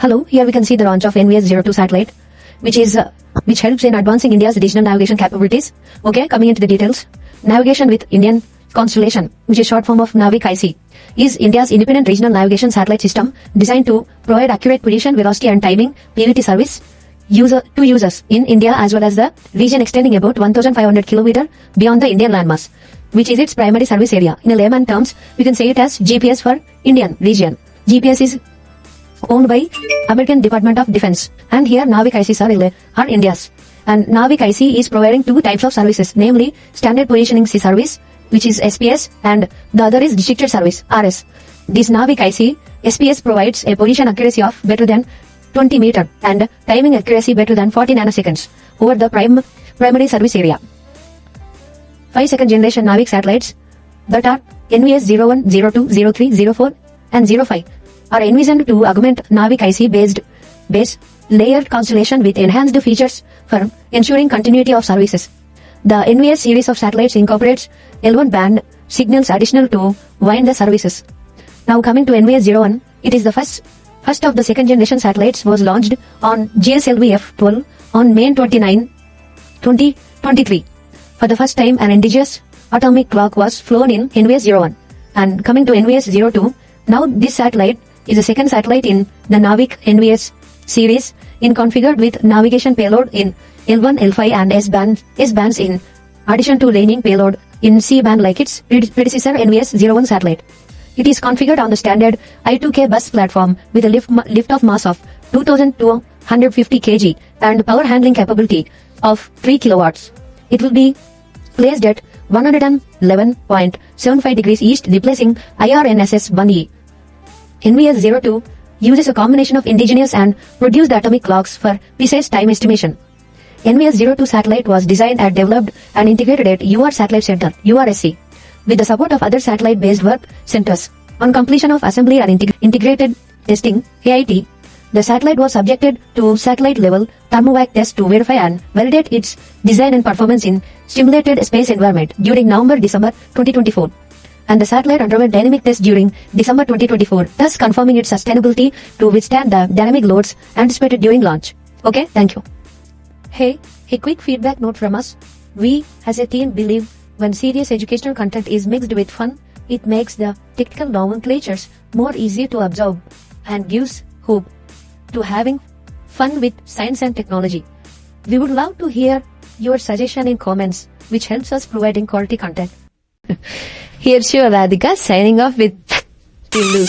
Hello, here we can see the launch of NVS-02 satellite, which helps in advancing India's digital navigation capabilities. Okay, coming into the details. Navigation with Indian Constellation, which is short form of NAVIC IC, is India's independent regional navigation satellite system designed to provide accurate position, velocity and timing (PVT) service to users in India as well as the region extending about 1,500 km beyond the Indian landmass, which is its primary service area. In a layman terms, we can say it as GPS for Indian region. GPS is owned by American Department of Defense, and here NAVIC ICs are India's. And NAVIC IC is providing two types of services, namely Standard Positioning Service, which is SPS, and the other is Restricted Service, RS. This NAVIC IC, SPS provides a position accuracy of better than 20 meter and timing accuracy better than 40 nanoseconds over the primary service area. 5th generation NAVIC satellites that are NVS-01, 02, 03, 04 and 05 are envisioned to augment NAVIC IC based layered constellation with enhanced features for ensuring continuity of services. The NVS series of satellites incorporates L1 band signals additional to wind the services. Now coming to NVS-01, it is the first of the 2nd generation satellites was launched on GSLV F12 on May 29, 2023. For the first time, an indigenous atomic clock was flown in NVS-01. And coming to NVS-02, now this satellite is the 2nd satellite in the NAVIC NVS series configured with navigation payload in L1, L5 and S-bands in addition to landing payload in C-band like its predecessor NVS-01 satellite. It is configured on the standard I2K bus platform with a lift-off mass of 2,250 kg and power handling capability of 3 kilowatts. It will be placed at 111.75 degrees east, replacing IRNSS-1E. NVS-02 uses a combination of indigenous and produced atomic clocks for precise time estimation. NVS-02 satellite was designed and developed and integrated at UR Satellite Center, URSC, with the support of other satellite-based work centers. On completion of assembly and integrated testing, AIT, the satellite was subjected to satellite-level thermovac test to verify and validate its design and performance in simulated space environment during November-December 2024. And the satellite underwent dynamic tests during December 2024, thus confirming its sustainability to withstand the dynamic loads anticipated during launch. Okay, thank you. Hey, a quick feedback note from us. We, as a team, believe when serious educational content is mixed with fun, it makes the technical nomenclatures more easy to absorb and gives hope to having fun with science and technology. We would love to hear your suggestion in comments, which helps us providing quality content. Here's your Radhika signing off with Tillu.